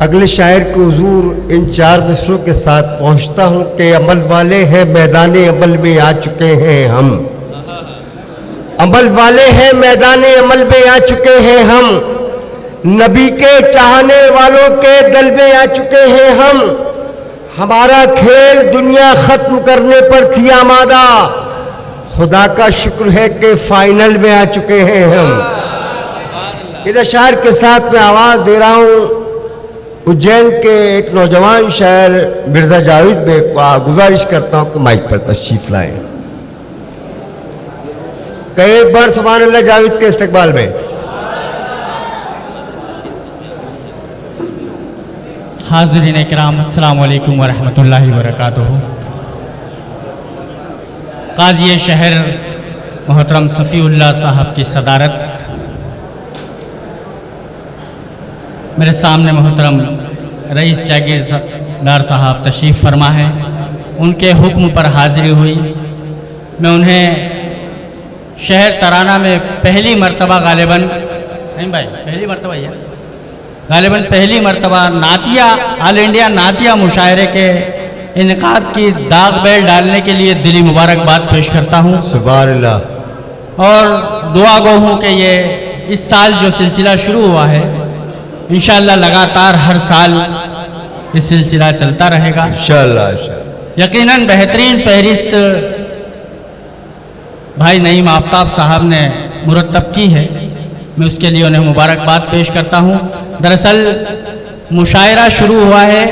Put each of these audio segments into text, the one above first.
अगले शायर को हुजूर इन 4 मिसरों के साथ पहुंचता हूं कि अमल वाले हैं मैदाने अमल में आ चुके हैं हम, अमल वाले हैं मैदाने अमल में आ चुके हैं हम, नबी के चाहने वालों के दल में आ चुके हैं हम, हमारा खेल दुनिया खत्म करने पर थी आमादा, खुदा का शुक्र है कि फाइनल में आ चुके हैं हम। इधर शायर के साथ मैं आवाज़ दे रहा हूँ उज्जैन के एक नौजवान शायर मिर्जा जावेद बेग को गुजारिश करता हूँ कि माइक पर तशरीफ लाएं। कई एक बार सुभान अल्लाह जावेद के इस्तकबाल में। हाज़रीन इकराम अस्सलामु अलैकुम व रहमतुल्लाहि व बरकातुहू। काज़ी शहर मोहतरम सफ़ीउल्लाह साहब की सदारत, मेरे सामने मोहतरम रईस जागीरदार साहब तशरीफ़ फरमा है, उनके हुक्म पर हाज़िरी हुई। मैं उन्हें शहर तराना में पहली मरतबा गालिबन नहीं भाई पहली मरतबा ही है गालिबन पहली मरतबा नातिया ऑल इंडिया नातिया मुशायरे के इनकाद की दाग बेल डालने के लिए दिली मुबारकबाद पेश करता हूँ। सुभान अल्लाह। और दुआ गो हूँ कि ये इस साल जो सिलसिला शुरू हुआ है इंशाअल्लाह लगातार हर साल ये सिलसिला चलता रहेगा इंशाअल्लाह। यकीनन बेहतरीन फहरिस्त भाई नईम आफ्ताब साहब ने मुरतब की है, मैं उसके लिए उन्हें मुबारकबाद पेश करता हूँ। दरअसल मुशायरा शुरू हुआ है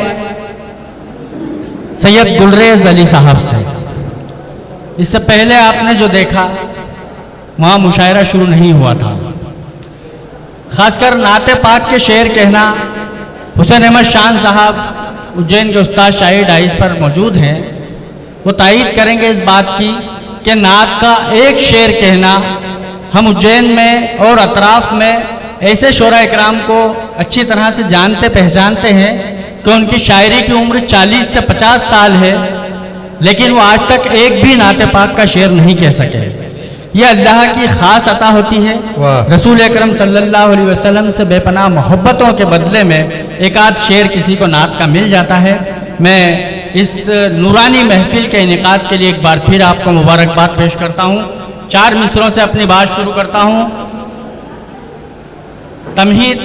सैयद गुलरेज अली साहब से। इससे पहले आपने जो देखा वहाँ मुशायरा शुरू नहीं हुआ था। ख़ासकर नाते पाक के शेर कहना, हुसैन अहमद शान साहब उज्जैन के उस्ताद शाही डाइस पर मौजूद हैं, वो तायीद करेंगे इस बात की कि नात का एक शेर कहना, हम उज्जैन में और अतराफ़ में ऐसे शोरा इकराम को अच्छी तरह से जानते पहचानते हैं कि उनकी शायरी की उम्र 40 से 50 साल है, लेकिन वो आज तक एक भी नाते पाक का शेर नहीं कह सके। यह अल्लाह की ख़ास अता होती है। रसूल अकरम सल्लल्लाहु अलैहि वसल्लम से बेपनाह मोहब्बतों के बदले में एक आध शेर किसी को नात का मिल जाता है। मैं इस नूरानी महफिल के इनेकाद के लिए एक बार फिर आपको मुबारकबाद पेश करता हूँ। 4 मिसरों से अपनी बात शुरू करता हूँ। तमहीद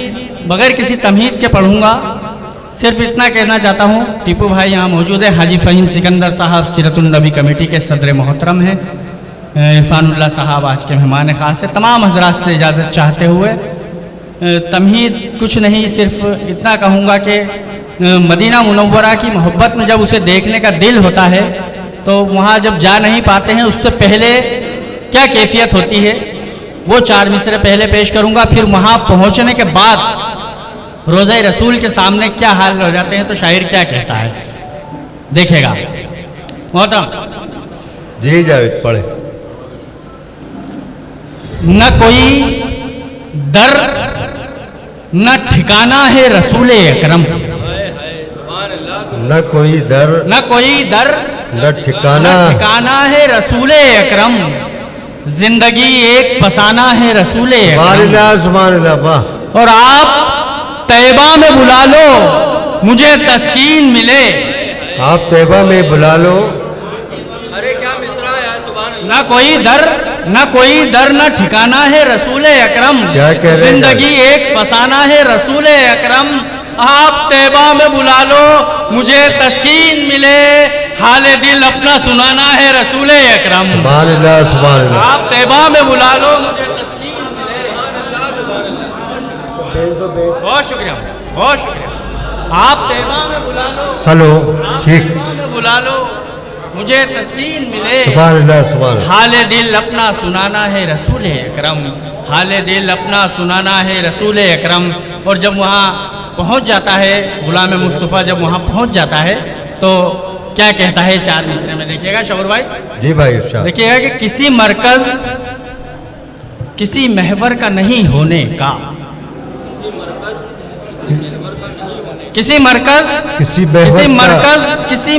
बगैर किसी तमहीद के पढ़ूँगा, सिर्फ इतना कहना चाहता हूँ। टीपू भाई यहाँ मौजूद है, हाजी फ़हीम सिकंदर साहब सीरतुन नबी कमेटी के सदर मोहतरम हैं, इरफानुल्लाह साहब आज के मेहमान ख़ास है। तमाम हजरात से इजाज़त चाहते हुए तमहीद कुछ नहीं, सिर्फ इतना कहूँगा कि मदीना मुनव्वरा की मोहब्बत में जब उसे देखने का दिल होता है तो वहाँ जब जा नहीं पाते हैं, उससे पहले क्या कैफियत होती है वो 4 मिसरे पहले पेश करूँगा। फिर वहाँ पहुँचने के बाद रोज़े रसूल के सामने क्या हाल हो जाते हैं तो शायर क्या कहता है, देखेगा। मोहतरम जी जावेद पढ़े। न कोई दर न ठिकाना है रसूल अकरम, न कोई दर न ठिकाना है रसूल अकरम, जिंदगी एक फसाना है रसूल अकरम। और आप तैबा में बुला लो मुझे तस्कीन मिले, आप तैबा में बुला लो। अरे क्या मिसरा है, सुभान। न कोई दर न ठिकाना है रसूल अकरम, जिंदगी एक फसाना है रसूल अकरम। आप तैबा में बुला लो मुझे तस्कीन मिले, हाले दिल अपना सुनाना है रसूल अकरम। सुभान अल्लाह, सुभान अल्लाह। आप तैबा में बुला लो मुझे तस्कीन मिले। बहुत शुक्रिया, बहुत शुक्रिया। आप तैबा में बुला लो, हेलो, ठीक, में बुला लो मुझे तस्कीन मिले। सुभान अल्लाह, सुभान अल्लाह। हाले दिल अपना सुनाना है रसूल अकरम, हाले दिल अपना सुनाना है रसूल अकरम। और जब वहाँ पहुँच जाता है गुलाम मुस्तफ़ा, जब वहाँ पहुँच जाता है तो क्या कहता है 4 मिसरे में, देखिएगा शौर भाई। जी भाई इरशाद। देखिएगा कि किसी मरकज़ किसी महवर का नहीं होने का, किसी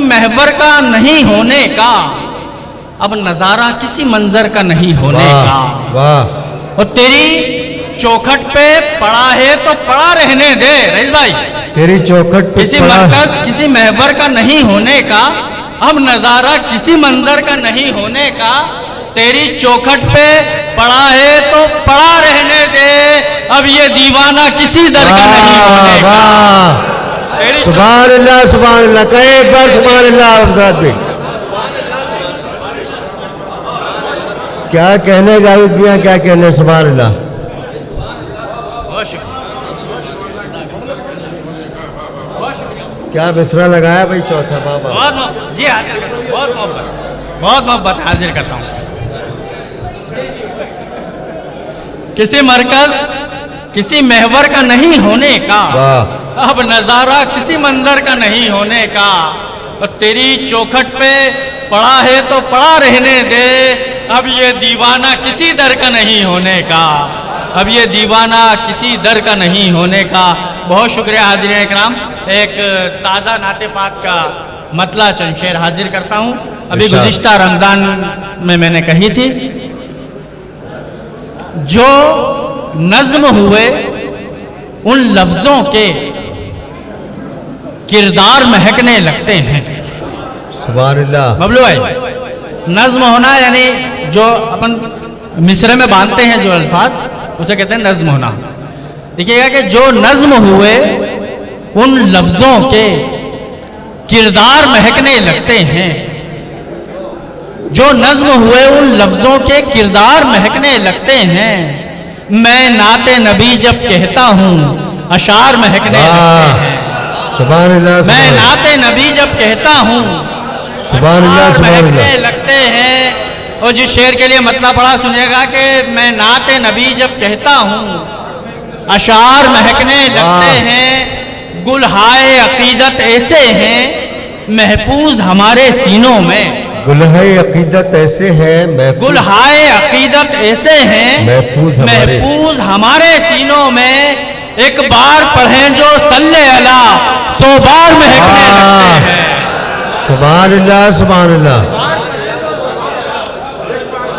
महवर का नहीं होने का, अब नज़ारा किसी मंजर का नहीं होने का। वाह। और तेरी चौखट पे पड़ा है तो पड़ा रहने दे रईस भाई, तेरी चौखट पे किसी पड़ा मरकज किसी महवर का नहीं होने का, अब नजारा किसी मंजर का नहीं होने का, तेरी चौखट पे पड़ा है तो पड़ा रहने दे, अब ये दीवाना किसी दर का नहीं होने का। वाह तेरी सुभान अल्लाह कहे एक बार सुभान अल्लाह अफजाद भाई। क्या कहने जावेद मियां, क्या कहने सुभान अल्लाह। बहुत शुक्रिया, क्या मिसरा लगाया भाई चौथा बाबा। जी हाजिर करता हूँ, बहुत मोहब्बत हाजिर करता हूँ। किसी मरकज किसी महवर का नहीं होने का, वाह अब नजारा किसी मंजर का नहीं होने का, और तेरी चौखट पे पड़ा है तो पड़ा रहने दे, अब ये दीवाना किसी दर का नहीं होने का, अब ये दीवाना किसी दर का नहीं होने का। बहुत शुक्रिया हाजिरीन इकराम। एक ताज़ा नाते पाक का मतला चंद शेर हाजिर करता हूँ। अभी इरशाद। गुज़िश्ता रमज़ान में मैंने कही थी, जो नज़्म हुए उन लफ्ज़ों के किरदार महकने लगते हैं। सुभान अल्लाह। बबलू भाई, नज़्म होना यानी जो अपन मिसरे में बांधते हैं जो अल्फाज, उसे कहते हैं नज़्म होना। देखिएगा कि जो नज़्म हुए उन लफ्ज़ों के किरदार महकने लगते हैं, जो नज़्म हुए उन लफ्ज़ों के किरदार महकने लगते हैं। मैं नाते नबी जब कहता हूँ अशार महकने लगते हैं। सुभान अल्लाह। मैं नाते नबी जब कहता हूँ सुभान अल्लाह, अशार सुभान महकने अल्लाह। लगते हैं। और जिस शेर के लिए मतलब पड़ा सुनिएगा कि मैं नाते नबी जब कहता हूँ अशार महकने लगते हैं। गुलहाए अकीदत ऐसे हैं महफूज हमारे सीनों में। गुलहाए अकीदत ऐसे हैं महफूज, गुलहाए अकीदत ऐसे हैं महफूज हमारे सीनों में। एक बार पढ़ें जो सल्ले अला 100 बार महकने लगते हैं। सुभान अल्लाह सुभान अल्लाह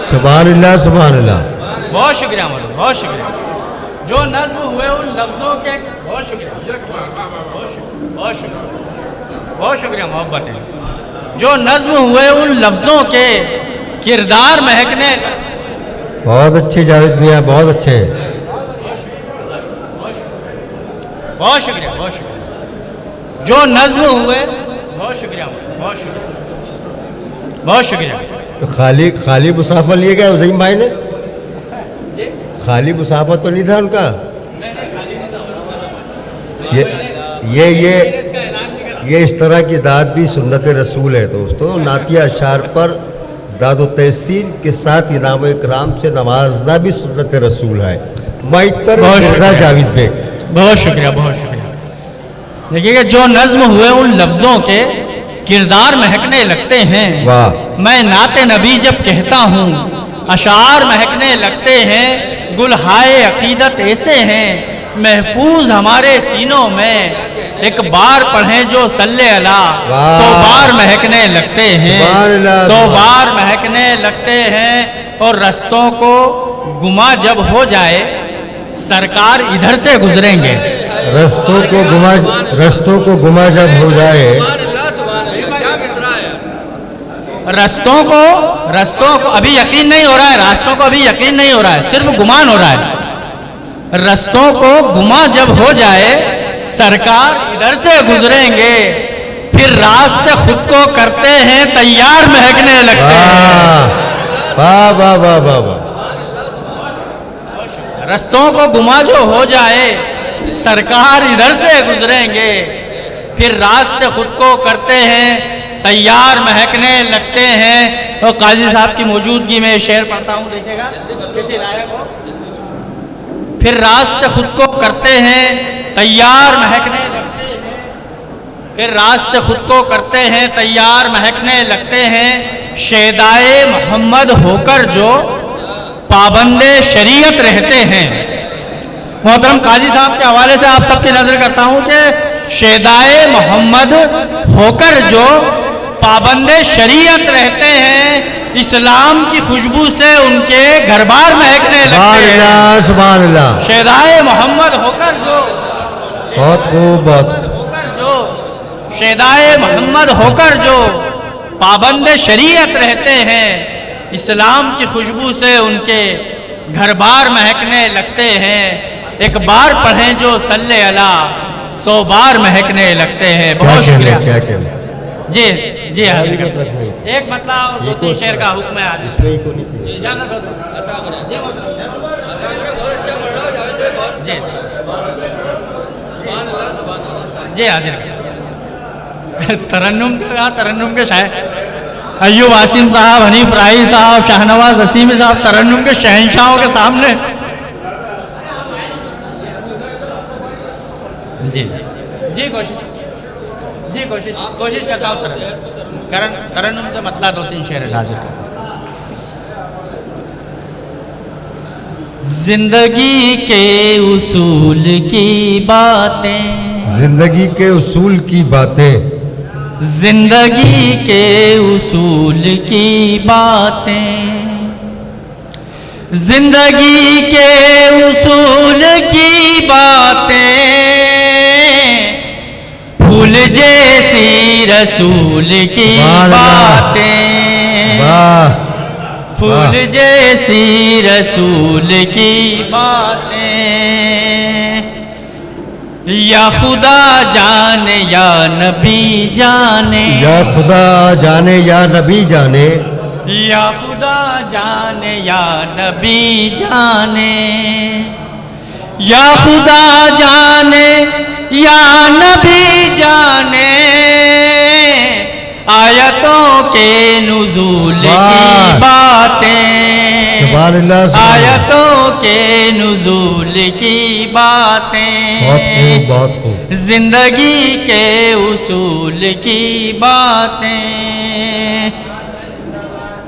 सुभान अल्लाह सुभान अल्लाह। बहुत शुक्रिया मौलवी, बहुत शुक्रिया। जो नज़्म हुए उन लफ्ज़ों के, बहुत शुक्रिया, बहुत शुक्रिया, बहुत शुक्रिया मोहब्बत है। जो नज़्म हुए उन लफ्ज़ों के किरदार महकने। बहुत अच्छे जावेद मियां, बहुत अच्छे। बहुत शुक्रिया, बहुत शुक्रिया। जो नज़्म हुए, बहुत शुक्रिया, बहुत शुक्रिया, बहुत शुक्रिया। तो खाली मुसाफा लिए गया हुसैन भाई ने? खाली मुसाफा तो नहीं था उनका। ये इस तरह की दाद भी सुन्नत रसूल है दोस्तों। नातिया अशार पर दाद व तहसीन के साथ इनाम व इकराम से नवाजना भी सुन्नत रसूल है। माइक पर बहुत मिर्ज़ा शुक्रिया। जावेद बेग। बहुत शुक्रिया, बहुत शुक्रिया। देखिएगा जो नज़्म हुए उन लफ्ज़ों के किरदार महकने लगते हैं। वाह। मैं नाते नबी जब कहता हूँ अशार महकने लगते हैं। गुलहाए अकीदत ऐसे हैं महफूज हमारे सीनों में। एक बार पढ़ें जो सल्ले अला 100 बार महकने लगते हैं। 100 बार महकने लगते हैं। और रस्तों को गुमा जब हो जाए सरकार इधर से गुजरेंगे। रस्तों को गुमा जब हो जाए। क्या मिसरा है? रस्तों को अभी यकीन नहीं हो रहा है, रास्तों को अभी यकीन नहीं हो रहा है, सिर्फ गुमान हो रहा है। रस्तों को गुमा जब हो जाए सरकार इधर से गुजरेंगे। फिर रास्ते खुद को करते हैं तैयार महकने लगते हैं। वाह वाह वाह वाह वाह। रस्तों को गुमा जो हो जाए सरकार इधर से गुजरेंगे। फिर रास्ते खुद को करते हैं तैयार महकने लगते हैं। और काजी साहब की मौजूदगी में शेर पढ़ता हूँ, देखिएगा किसी लायक हो। फिर रास्ते खुद को करते हैं तैयार महकने लगते हैं। फिर रास्ते खुद को करते हैं तैयार महकने लगते हैं। शेदाए मोहम्मद होकर जो पाबंदे शरीयत रहते हैं। मोहतरम काजी साहब के हवाले से आप सबकी नजर करता हूं कि शेदाए मोहम्मद होकर जो पाबंदे शरीयत रहते हैं। इस्लाम की खुशबू से उनके घर बार महकने लगते हैं। सुभान अल्लाह। शेदाए मोहम्मद होकर जो बहुत खूब, बहुत खूब। जो शेदाए मोहम्मद होकर जो पाबंद शरीयत रहते हैं, इस्लाम की खुशबू से उनके घर बार महकने लगते हैं। एक बार पढ़ें जो सल्ले अला 100 बार महकने लगते हैं। क्या बहुत कहना, शुक्रिया। क्या कहना। जी जी हाजिर इजाजत करते हैं। रखना। एक मतलब ये 2-3 शेर का हुक्म है हाजिर। इसमें ही को नहीं चाहिए। इजाजत हो तो। जी मतलब बहुत अच्छा पढ़ रहा हो जावेद भाई, बहुत जी सुभान अल्लाह, सुभान अल्लाह। जी हाजिर। तरन्नुम तो कहा, तरन्नुम के शायर अय्यूब आसिम साहब, हनीफ राही साहब, शाहनवाज असीमी साहब तरन्नुम के शहंशाहों के सामने। जी जी कोशिश करता हूँ तरन्नुम से मतलब 2-3 शेर हाजिर करता हूँ। जिंदगी के उसूल की बातें, जिंदगी के उसूल की बातें, जिंदगी के उसूल की बातें, जिंदगी के उसूल की बातें, फूल जैसी रसूल की बातें, वाह, फूल जैसी रसूल की बातें, या खुदा जाने या नबी जाने, या खुदा जाने या नबी जाने, या खुदा जाने या नबी जाने, या खुदा जाने या नबी जाने, आयतों के नुज़ूल की वाह। बातें, सुभान अल्लाह, सुभान अल्लाह। आयतों के नुज़ूल की बातें, बहुत खूब, बहुत खूब। जिंदगी के उसूल की बातें।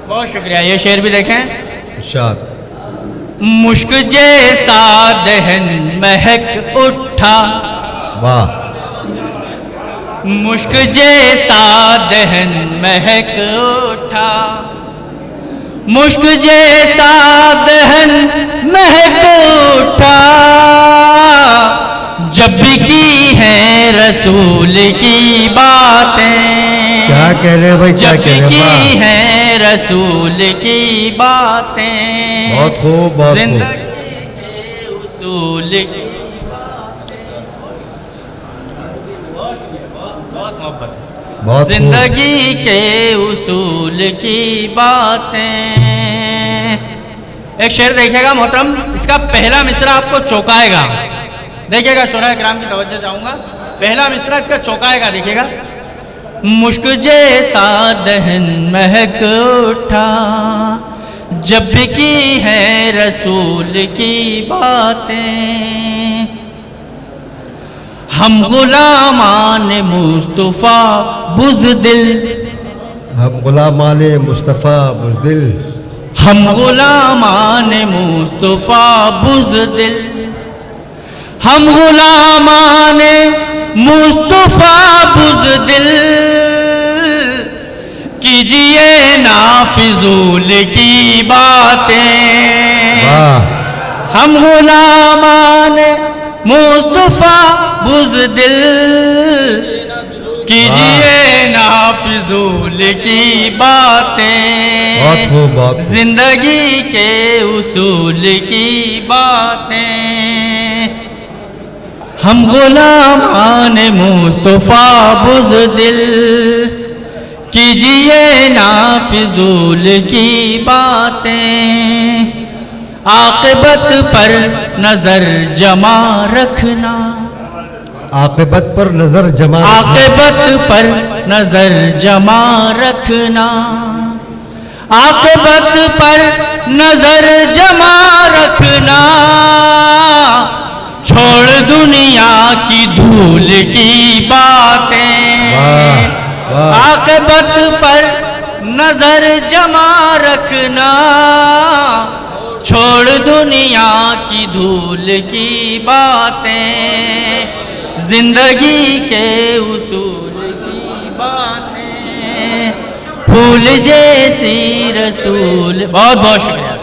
बहुत शुक्रिया। ये शेर भी देखें। इरशाद। मुश्क जैसा दहन महक उठा, वाह, मुश्क जैसा दहन महक उठा, मुश्क जैसा दहन महक उठा, जब भी की है रसूल की बातें, क्या कह रहे हैं भाई, क्या जब कह भी रहे की हैं। वाह, है रसूल की बातें, बहुत खूब, बहुत खूब। जिंदगी के उसूल की बहुत मोहब्बत है। बहुत खूब। जिंदगी के उसूल की बातें। एक शेर देखिएगा मोहतरम, इसका पहला मिसरा आपको चौंकाएगा। देखिएगा, शुरा इकराम की तवज्जो चाहूंगा। पहला मिसरा इसका चौंकाएगा, देखिएगा। मुश्क जैसा दहन महक उठा, जब की है रसूल की बातें, हम गुलामान मुस्तफ़ा बुज़दिल, हम गुलामान मुस्तफ़ा बुज़दिल, हम गुलामान मुस्तफ़ा बुज़दिल, हम गुलामान मुस्तफ़ा बुज़दिल, कीजिए ना फिजूल की बातें। वाह, हम गुलामान मुस्तफ़ा बुज़दिल, कीजिए ना फिजूल की बातें, बहुत खूब, बहुत खूब। जिंदगी के उसूल की बातें। हम गुलामान मुस्तफ़ा बुज़दिल, कीजिए ना फिजूल की बातें, आक़िबत पर नजर जमा रखना, आक़िबत पर नजर जमा, आक़िबत पर नजर जमा रखना, आक़िबत पर नजर जमा रखना, छोड़ दुनिया की धूल की बातें, वाह, वाह, आक़िबत पर नजर जमा रखना, छोड़ दुनिया की धूल की बातें, जिंदगी के उसूल की बातें, फूल जैसी रसूल। बहुत बहुत शुक्रिया।